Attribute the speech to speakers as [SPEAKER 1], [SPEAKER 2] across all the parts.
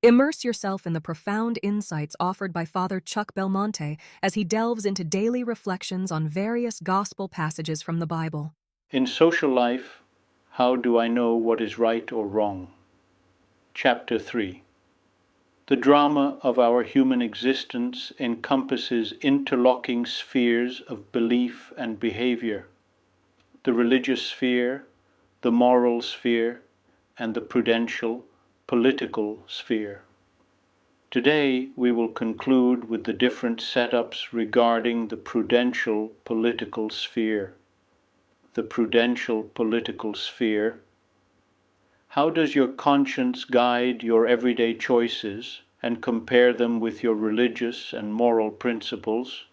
[SPEAKER 1] Immerse yourself in the profound insights offered by Father Chuck Belmonte as he delves into daily reflections on various gospel passages from the Bible.
[SPEAKER 2] In social life, how do I know what is right or wrong? Chapter 3. The drama of our human existence encompasses interlocking spheres of belief and behavior: the religious sphere, the moral sphere, and the prudential, political sphere. Today we will conclude with the different setups regarding the prudential political sphere. The prudential political sphere. How does your conscience guide your everyday choices and compare them with your religious and moral principles?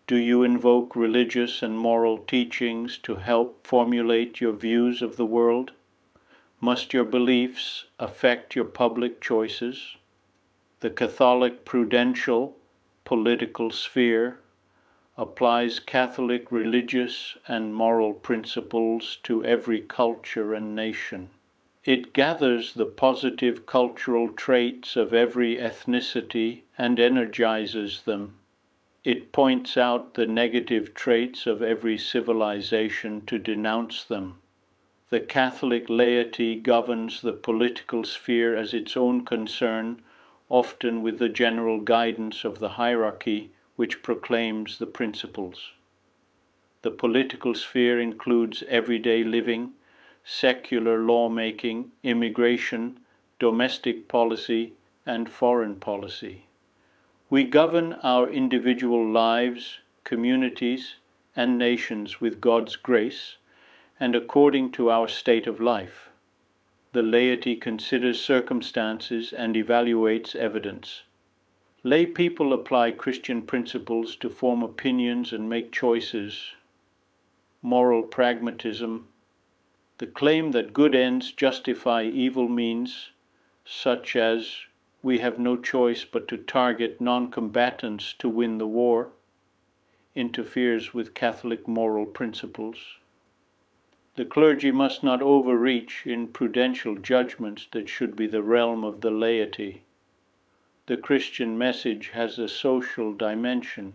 [SPEAKER 2] Do you invoke religious and moral teachings to help formulate your views of the world? Must your beliefs affect your public choices? The Catholic prudential political sphere applies Catholic religious and moral principles to every culture and nation. It gathers the positive cultural traits of every ethnicity and energizes them. It points out the negative traits of every civilization to denounce them. The Catholic laity governs the political sphere as its own concern, often with the general guidance of the hierarchy which proclaims the principles. The political sphere includes everyday living, secular lawmaking, immigration, domestic policy, and foreign policy. We govern our individual lives, communities, and nations with God's grace and according to our state of life. The laity considers circumstances and evaluates evidence. Lay people apply Christian principles to form opinions and make choices. Moral pragmatism. The claim that good ends justify evil means, such as we have no choice but to target non-combatants to win the war, interferes with Catholic moral principles. The clergy must not overreach in prudential judgments that should be the realm of the laity. The Christian message has a social dimension,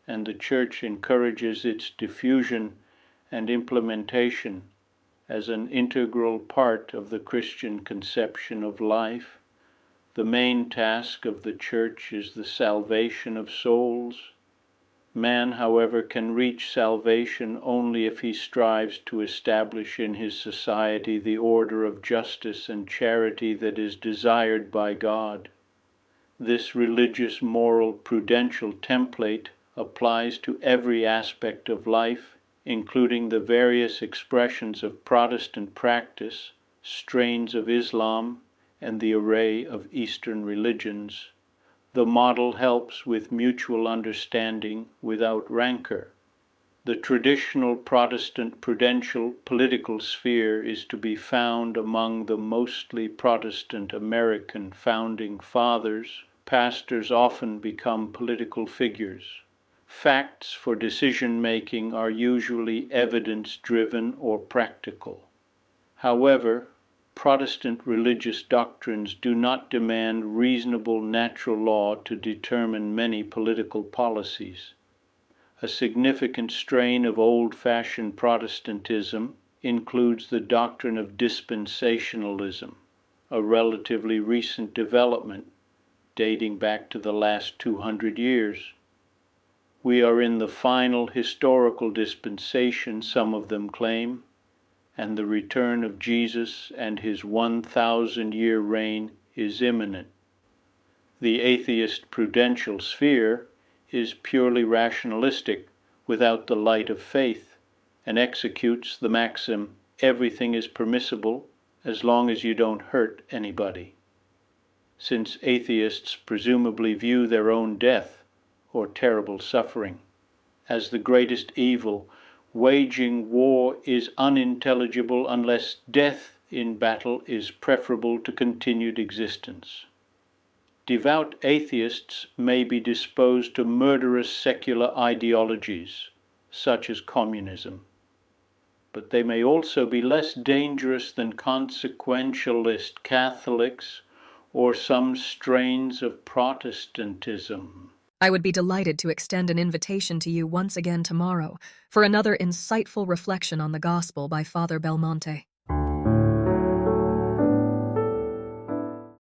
[SPEAKER 2] and the Church encourages its diffusion and implementation as an integral part of the Christian conception of life. The main task of the Church is the salvation of souls. Man, however, can reach salvation only if he strives to establish in his society the order of justice and charity that is desired by God. This religious, moral, prudential template applies to every aspect of life, including the various expressions of Protestant practice, strains of Islam, and the array of Eastern religions. The model helps with mutual understanding without rancor. The traditional Protestant prudential political sphere is to be found among the mostly Protestant American founding fathers. Pastors often become political figures. Facts for decision-making are usually evidence-driven or practical. However, Protestant religious doctrines do not demand reasonable natural law to determine many political policies. A significant strain of old-fashioned Protestantism includes the doctrine of dispensationalism, a relatively recent development dating back to the last 200 years. We are in the final historical dispensation, some of them claim, and the return of Jesus and his 1,000-year reign is imminent. The atheist prudential sphere is purely rationalistic, without the light of faith, and executes the maxim, everything is permissible as long as you don't hurt anybody. Since atheists presumably view their own death, or terrible suffering, as the greatest evil, waging war is unintelligible unless death in battle is preferable to continued existence. Devout atheists may be disposed to murderous secular ideologies, such as communism, but they may also be less dangerous than consequentialist Catholics or some strains of Protestantism.
[SPEAKER 1] I would be delighted to extend an invitation to you once again tomorrow for another insightful reflection on the Gospel by Father Belmonte.